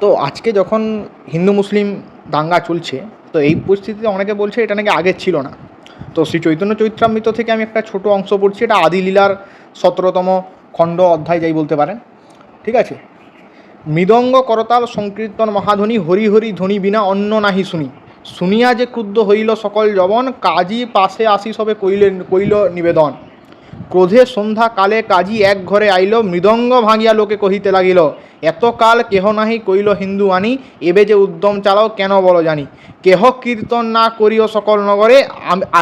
তো আজকে যখন হিন্দু মুসলিম দাঙ্গা চলছে, তো এই পরিস্থিতিতে অনেকে বলছে এটা নাকি আগে ছিল না। তো শ্রী চৈতন্য চরিত্রামৃত থেকে আমি একটা ছোট অংশ পড়ছি, এটা আদি লীলার 17তম খণ্ড অধ্যায় যাই বলতে পারেন। ঠিক আছে। মৃদঙ্গ করতাল সংকীর্তন মহাধ্বনি হরি হরি ধ্বনি বিনা অন্য নাহি শুনি, শুনিয়া যে ক্রুদ্ধ হইল সকল যবন, কাজী পাশে আসি সবে কইল নিবেদন। ক্রোধে সন্ধ্যা কালে কাজী এক ঘরে আইল, মৃদঙ্গ ভাঙিয়া লোকে কহিতে লাগিল, এত কাল কেহ নাহি কইল হিন্দু আনি, এবে যে উদ্যম চালাও কেন বলো জানি, কেহ কীর্তন না করিও সকল নগরে,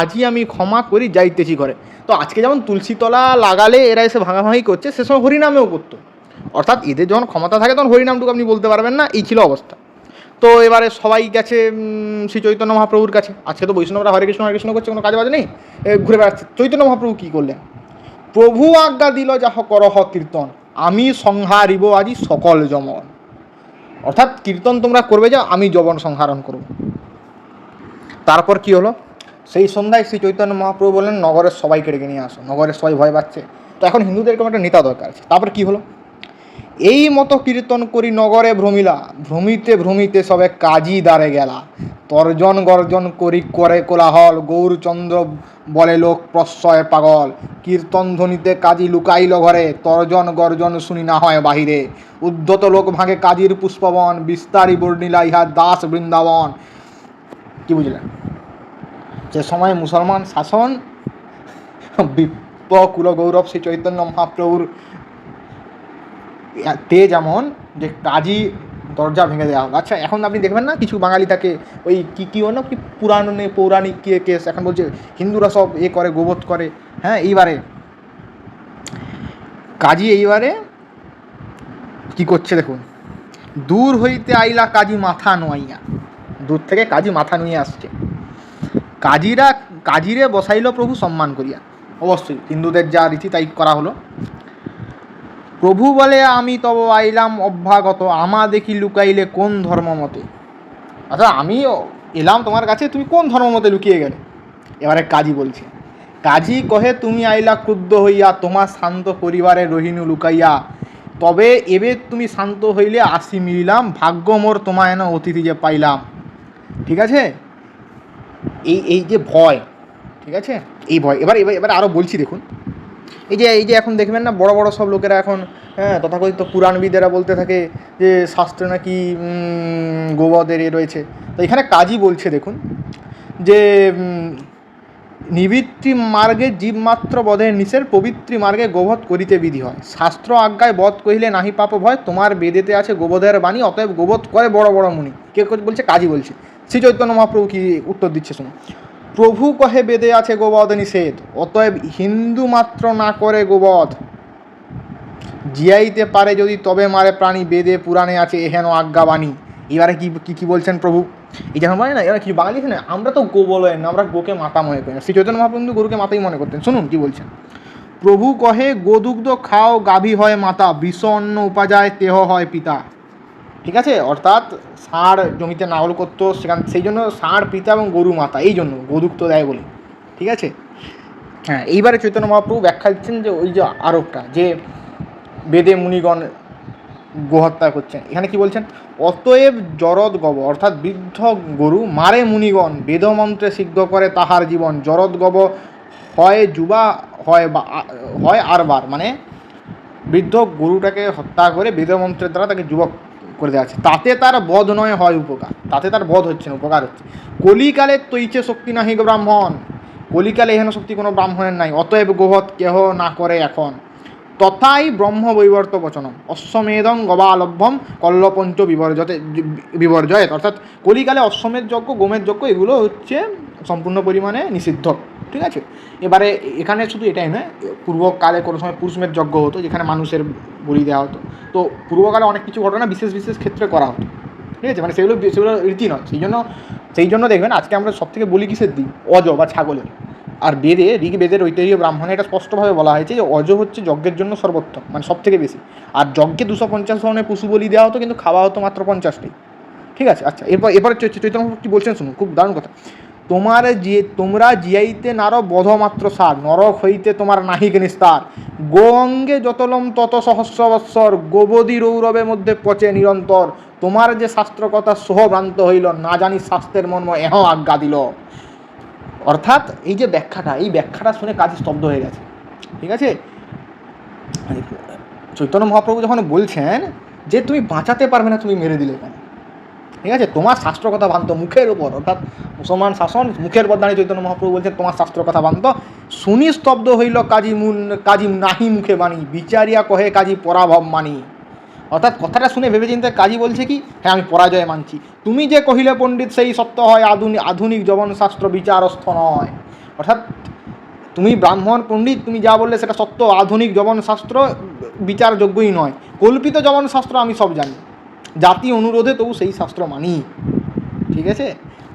আজি আমি ক্ষমা করি যাইতেছি ঘরে। তো আজকে যেমন তুলসীতলা লাগালে এরা এসে ভাঙাভাঙি করছে, সে সময় হরিনামেও করতো। অর্থাৎ এদের যখন ক্ষমতা থাকে তখন হরিনামটুকু আপনি বলতে পারবেন না, এই ছিল অবস্থা। তো এবারে সবাই গেছে শ্রী চৈতন্য মহাপ্রভুর কাছে। আজকে তো বৈষ্ণবরা হরে কৃষ্ণ করছে, কোনো কাজ বাজ নেই, ঘুরে বেড়াচ্ছে। চৈতন্য মহাপ্রভু কী করলেন? প্রভু আজ্ঞা দিল যাহ করহ কীর্তন, আমি সংহারিব আজি সকল যমন। অর্থাৎ কীর্তন তোমরা করবে যা, আমি যবন সংহারণ করব। তারপর কি হলো? সেই সন্ধ্যায় শ্রী চৈতন্য মহাপ্রভু বললেন নগরের সবাইকে ডেকে নিয়ে আসো। নগরের সবাই ভয় পাচ্ছে, তো এখন হিন্দুদের এরকম একটা নেতা দরকার আছে। তারপর কি হলো? এই মতো কীর্তন করি নগরে ভ্রমিলা, ভ্রমিতে ভ্রমিতে সবে কাজী দ্বারে গেলা, তর্জন গর্জন করি করে কোলাহল, গৌরচন্দ্র বলে লোক প্রশ্রয় পাগল, কীর্তন ধ্বনিতে কাজী লুকাইল ঘরে, তর্জন গর্জন শুনি না হয় বাহিরে, উদ্ধত লোক ভাঙে কাজীর পুষ্পবন, বিস্তারী বর্ণিলা ইহা দাস বৃন্দাবন। কি বুঝলেন? যে সময় মুসলমান শাসন, বিপ্লকুল গৌরব শ্রী চৈতন্য মহাপ্রভুর তে যেমন যে কাজী দরজা ভেঙে দেওয়া হলো। আচ্ছা, এখন আপনি দেখবেন না কিছু বাঙালি থাকে ওই কী হলো কি পৌরাণিক কেস, এখন বলছে হিন্দুরা সব করে গোবধ করে। হ্যাঁ, এইবারে কাজী এইবারে কি করছে দেখুন, দূর হইতে আইলা কাজী মাথা নোয়াইয়া, দূর থেকে কাজী মাথা নুয়ে আসছে। কাজীরে বসাইল প্রভু সম্মান করিয়া। অবশ্যই হিন্দুদের যা রীতি তাই করা হলো। প্রভু বলে আমি তব আইলাম অভ্যাগত, আমা দেখি লুকাইলে কোন ধর্মমতে। আচ্ছা, আমি এলাম তোমার কাছে, তুমি কোন ধর্মমতে লুকিয়ে গেলে? এবারে কাজী বলছে, কাজী কহে তুমি আইলা ক্রুদ্ধ হইয়া, তোমার শান্ত পরিবারে রহিনু লুকাইয়া, তবে এবে তুমি শান্ত হইলে আসি মিলিলাম, ভাগ্য মোর তোমায় এন অতিথি যে পাইলাম। ঠিক আছে, এই যে ভয়, ঠিক আছে, এই ভয়। এবার আরও বলছি দেখুন। এই যে এখন দেখবেন না বড় বড় সব লোকেরা এখন, হ্যাঁ, তথাকথিত পুরাণবিদেরা বলতে থাকে যে শাস্ত্রে নাকি গোবধের রয়েছে। তো এখানে কাজী বলছে দেখুন যে নিবৃত্তি মার্গে জীবমাত্র বধের নিষেধ, পবিত্রী মার্গে গোবধ করিতে বিধি হয়, শাস্ত্র আজ্ঞায় বধ কহিলে নাহি পাপ ভয়, তোমার বেদেতে আছে গোবধের বাণী, অতএব গোবধ করে বড় বড় মুনি। কে বলছে? কাজী বলছে। শ্রী চৈতন্য মহাপ্রভু কি উত্তর দিচ্ছে শুনুন। প্রভু কহে বেদে আছে গোবধ নিষেধ, অতএব হিন্দু মাত্র না করে গোবধ, জিয়াইতে পারে যদি তবে মারে প্রাণী, বেদে পুরাণে আছে এহেন আজ্ঞাবাণী। এবারে কি বলছেন প্রভু? এই যখন বলে না এবার কিছু বাঙালি না, আমরা তো গো বলেন না, আমরা গোকে মাতা মনে করি না। শ্রী চৈতন্য মহাপ্রভু গরুকে মাতাই মনে করতেন। শুনুন কি বলছেন। প্রভু কহে গোদুগ্ধ খাও, গাভী হয় মাতা, বিষ অন্ন উপাজায় তেহ হয় পিতা। ঠিক আছে, অর্থাৎ ষাঁড় জমিতে নাঙল করতো, সেই জন্য ষাঁড় পিতা এবং গরু মাতা, এই জন্য গোদুগ্ধ দেয় বলে। ঠিক আছে, হ্যাঁ। এইবারে চৈতন্য মহাপ্রভু ব্যাখ্যা দিচ্ছেন যে ওই যে আরোপটা, যে বেদে মুনিগণ গোহত্যা করছেন, এখানে কি বলছেন? অতএব জরদ গব, অর্থাৎ বৃদ্ধ গরু মারে মুনিগণ, বেদমন্ত্রে সিদ্ধ করে তাহার জীবন, জরদ গব হয় যুবা হয় আরবার, মানে বৃদ্ধ গরুটাকে হত্যা করে বেদমন্ত্রের দ্বারা তাকে যুবক করে দেওয়া আছে, তাতে তার বধ নয় হয় উপকার, তাতে তার বধ হচ্ছে না, উপকার হচ্ছে। কলিকালে তৈছে শক্তি নাহি ব্রাহ্মণ, কলিকালে এখানে শক্তি কোনো ব্রাহ্মণের নাই, অতএব গোবধ কেহ না করে এখন, তথাই ব্রহ্ম বৈবর্ত বচনম, অশ্বমেধম গবালভ্যম কল্লপঞ্চ বিবর্জয়েত। অর্থাৎ কলিকালে অশ্বমেধ যজ্ঞ, গোমের যজ্ঞ, এগুলো হচ্ছে সম্পূর্ণ পরিমাণে নিষিদ্ধ। ঠিক আছে, এবারে এখানে শুধু এটাই নয়, পূর্বকালে কোনো সময় পুরুষমেধ যজ্ঞ হতো, যেখানে মানুষের বলি দেওয়া হতো। তো পূর্বকালে অনেক কিছু ঘটনা বিশেষ ক্ষেত্রে করা হতো। ঠিক আছে, মানে সেগুলো রীতি নয়। সেই জন্য দেখবেন আজকে আমরা সব থেকে বলি কিসের দিই? অজ বা ছাগলের। আর ঋগ্বেদের ঐতিহ্য ব্রাহ্মণে এটা স্পষ্টভাবে বলা হয়েছে যে অজ হচ্ছে যজ্ঞের জন্য সর্বোত্তম, মানে সব থেকে বেশি। আর যজ্ঞে 250 ধরনের পশু বলি দেওয়া হতো, কিন্তু খাওয়া হতো মাত্র 50টাই। ঠিক আছে, আচ্ছা, এরপর চৈতন্য কি বলছেন শুনুন, খুব দারুণ কথা। তোমরা জিয়াইতে নার বধমাত্র সার, নরক হইতে তোমার নাহিক নিস্তার, গো অঙ্গে যতলম তত সহস্র বৎসর, গোবধী রৌরবের মধ্যে পচে নিরন্তর, তোমার যে শাস্ত্র কথা সহভ্রান্ত হইল, না জানি শাস্ত্রের মর্ম এহ আজ্ঞা দিল। অর্থাৎ এই যে ব্যাখ্যাটা, এই ব্যাখ্যাটা শুনে কাজী স্তব্ধ হয়ে গেছে। ঠিক আছে, চৈতন্য মহাপ্রভু যখন বলছেন যে তুমি বাঁচাতে পারবে না, তুমি মেরে দিলে কেন? ঠিক আছে, তোমার শাস্ত্র কথা বান্ত মুখের ওপর, অর্থাৎ মুসলমান শাসন মুখের পর দাঁড়িয়ে চৈতন্য মহাপ্রভু বলছেন তোমার শাস্ত্র কথা বান্ত। শুনি স্তব্ধ হইল কাজী নাহি মুখে বাণী, বিচারিয়া কহে কাজী পরাভব মানি। অর্থাৎ কথাটা শুনে ভেবে চিন্তে কাজী বলছে কি, হ্যাঁ আমি পরাজয় মানছি। তুমি যে কহিলে পণ্ডিত সেই সত্য হয়, আধুনিক জবনশাস্ত্র বিচারস্থ নয়। অর্থাৎ তুমি ব্রাহ্মণ পণ্ডিত, তুমি যা বললে সেটা সত্য, আধুনিক জবনশাস্ত্র বিচারযোগ্যই নয়। কল্পিত জবনশাস্ত্র আমি সব জানি, জাতি অনুরোধে তবু সেই শাস্ত্র মানি। ঠিক আছে,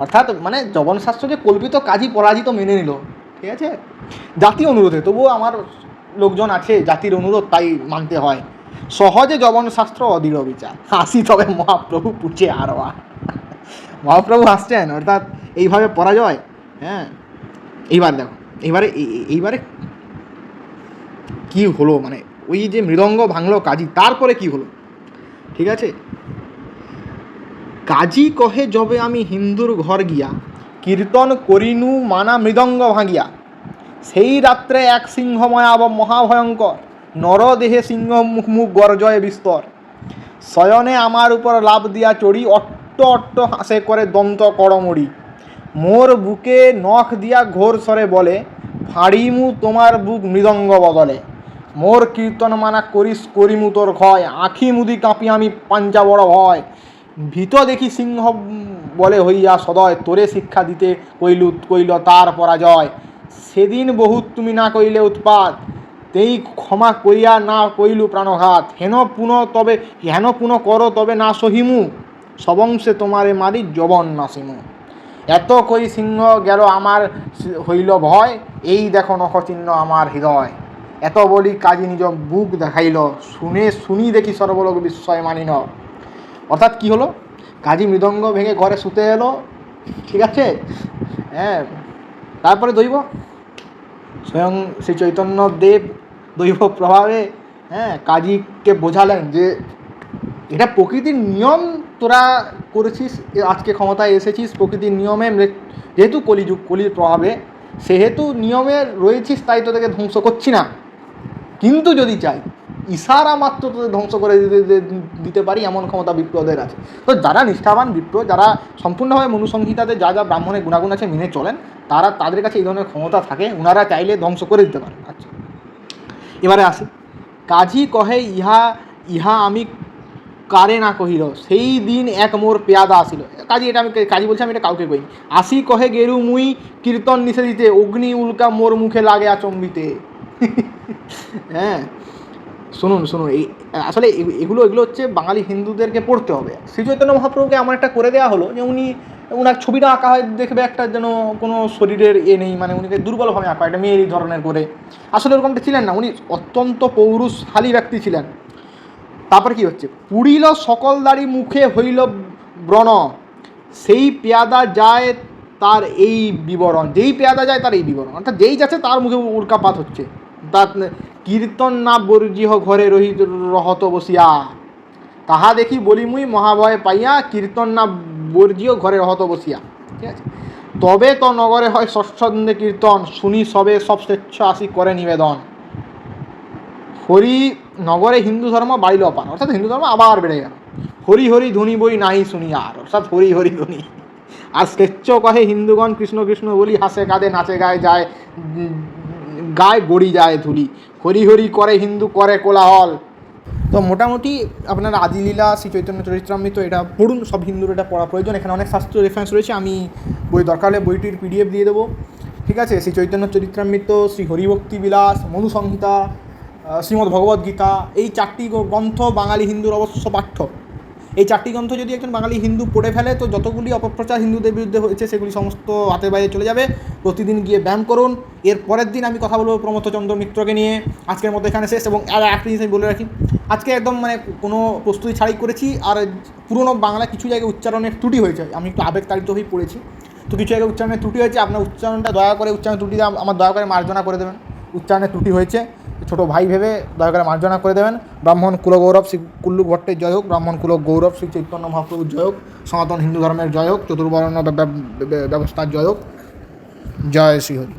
অর্থাৎ মানে জবনশাস্ত্র যে কল্পিত, কাজী পরাজিত মেনে নিল। ঠিক আছে, জাতি অনুরোধে, তবুও আমার লোকজন আছে, জাতির অনুরোধ, তাই মানতে হয়। সহজে জবনশাস্ত্র অদৃঢ় বিচার, হাসি তবে মহাপ্রভু পুছে আরোয়া। মহাপ্রভু হাসছেন, অর্থাৎ এইভাবে পরাজয়। হ্যাঁ, এইবার দেখো, এইবারে কি হলো, মানে ওই যে মৃদঙ্গ ভাঙলো কাজী, তারপরে কি হলো। ঠিক আছে, কাজী কহে যবে আমি হিন্দুর ঘর গিয়া, কীর্তন করিনু মানা মৃদঙ্গ ভাঙিয়া, সেই রাত্রে এক সিংহময়া মহাভয়ঙ্কর, নরদেহে সিংহ মুখ গর্জয়ে বিস্তর, শয়নে আমার উপর লাভ দিয়া চড়ি, অট্ট অট্ট হাসে করে দন্ত করমড়ি, মোর বুকে নখ দিয়া ঘোর স্বরে বলে, ফাড়িমু তোমার বুক মৃদঙ্গ বদলে, মোর কীর্তন মানা করিমু তোর ক্ষয়, আঁখি মুদি কাঁপি আমি পাঞ্জা বড় ভয়, ভীত দেখি সিংহ বলে হইয়া সদয়, তোরে শিক্ষা দিতে কইল তার পরাজয়, সেদিন বহুত তুমি না কইলে উৎপাত, তেই ক্ষমা করিয়া না কইলু প্রাণঘাত, হেন পুন করো তবে না সহিমু, সবংশে তোমারে মারি জবন নাসিমু, এত কই সিংহ গেল আমার হইল ভয়, এই দেখো নখচিহ্ন আমার হৃদয়, এত বলি কাজী নিজ বুক দেখাইল, শুনি দেখি সর্বলোক বিস্ময় মানিন। অর্থাৎ কি হলো, কাজী মৃদঙ্গ ভেঙে ঘরে শুতে এলো। ঠিক আছে, হ্যাঁ, তারপরে দৈব স্বয়ং শ্রী চৈতন্যদেব দৈব প্রভাবে, হ্যাঁ, কাজীকে বোঝালেন যে এটা প্রকৃতির নিয়ম, তোরা করেছিস, আজকে ক্ষমতায় এসেছিস প্রকৃতির নিয়মে, যেহেতু কলির প্রভাবে, সেহেতু নিয়মে রয়েছিস, তাই তোদেরকে ধ্বংস করছি না। কিন্তু যদি চাই ইশারা মাত্র তোদের ধ্বংস করে দিতে পারি, এমন ক্ষমতা বিপ্রদের আছে। তো যারা নিষ্ঠাবান বিপ্র, যারা সম্পূর্ণভাবে মনুসংহিতাতে যা যা ব্রাহ্মণের গুণাগুণ আছে মেনে চলেন, তাদের কাছে এই ধরনের ক্ষমতা থাকে, ওনারা চাইলে ধ্বংস করে দিতে পারেন। আচ্ছা, এবারে আসি, কাজী কহে ইহা আমি কারে না কহিল, সেই দিন এক মোর পেয়াদা আসিল। কাজী বলছে আমি এটা কাউকে কইনি। আসি কহে গেরু মুই কীর্তন নিষেধিতে, অগ্নি উল্কা মোর মুখে লাগে আচম্বিতে। হ্যাঁ, শুনুন, এই আসলে এগুলো হচ্ছে বাঙালি হিন্দুদেরকে পড়তে হবে। শ্রী চৈতন্য মহাপ্রভুকে এমন একটা করে দেওয়া হলো যে ওনার ছবিটা আঁকা হয়, দেখবে একটা যেন কোনো শরীরের নেই, মানে উনিকে দুর্বলভাবে আঁকা, একটা মেয়ের ধরনের করে। আসলে ওরকমটা ছিলেন না, উনি অত্যন্ত পৌরুষশালী ব্যক্তি ছিলেন। তারপরে কি হচ্ছে, পুড়িল সকল দাড়ি মুখে হইল ব্রণ, সেই পেয়াদা যায় তার এই বিবরণ, যেই পেয়াদা যায় তার এই বিবরণ, অর্থাৎ যেই যাচ্ছে তার মুখে উল্কাপাত হচ্ছে। তার কীর্তন না বর্জিহ ঘরে রহত বসিয়া, তাহা দেখি বলি মুই মহাভয় পাইয়া, কীর্তন না বর্জিহ ঘরে রহত বসিয়া। ঠিক আছে, তবে তো নগরে হয় স্বচ্ছন্দে কীর্তন, শুনি সবে সব স্বেচ্ছ আসি করে নিবেদন। হরি নগরে হিন্দু ধর্ম বাড়িল অপার, অর্থাৎ হিন্দু ধর্ম আবার বেড়ে গেল। হরি হরি ধ্বনি বই নাহি শুনি আর, অর্থাৎ হরি হরি ধ্বনি। আর স্বেচ্ছ কহে হিন্দুগণ কৃষ্ণ কৃষ্ণ বলি, হাসে কাঁদে নাচে গায়ে গড়ি যায় ধুলি, হরি হরি করে হিন্দু করে কোলাহল। তো মোটামুটি আপনার আদিলীলা, শ্রী চৈতন্য চরিত্রামৃত এটা পড়ুন, সব হিন্দুর এটা পড়া প্রয়োজন। এখানে অনেক শাস্ত্রীয় রেফারেন্স রয়েছে, আমি বই দরকার হলে বইটির PDF দিয়ে দেবো। ঠিক আছে, শ্রী চৈতন্য চরিত্রামৃত, শ্রী হরিভক্তি বিলাস, মনুসংহিতা, শ্রীমদ্ ভগবদ্ গীতা, এই 4টি গ্রন্থ বাঙালি হিন্দুর অবশ্য পাঠ্য। এই 4টি গ্রন্থ যদি একজন বাঙালি হিন্দু পড়ে ফেলে, তো যতগুলি অপপ্রচার হিন্দুদের বিরুদ্ধে হয়েছে সেগুলি সমস্ত হাতের বাইরে চলে যাবে। প্রতিদিন গিয়ে ব্যায়াম করুন। এর পরের দিন আমি কথা বলবো প্রমথচন্দ্র মিত্রকে নিয়ে। আজকের মতো এখানে শেষ। এবং আর একটা জিনিস আমি বলে রাখি, আজকে একদম মানে কোনো প্রস্তুতি ছাড়াই করেছি, আর পুরনো বাংলা কিছু জায়গায় উচ্চারণের ত্রুটি হয়েছে, আমি একটু আবেগতাড়িত হয়েই পড়েছি, তো কিছু জায়গায় উচ্চারণের ত্রুটি হয়েছে। আপনার উচ্চারণটা দয়া করে, উচ্চারণের ত্রুটিটা আমার দয়া করে মার্জনা করে দেবেন। উচ্চারণের ত্রুটি হয়েছে, ছোটো ভাই ভেবে দয়া করে মার্জনা করে দেবেন। ব্রাহ্মণ কুলগৌরব শ্রী কুল্লু ভট্টের জয় হোক, ব্রাহ্মণ কুল গৌরব শ্রী চৈতন্য মহাপ্রভুর জয় হোক, সনাতন হিন্দু ধর্মের জয় হোক, চতুর্বর্ণ ব্যবস্থার জয় হোক, জয় শ্রীহরি।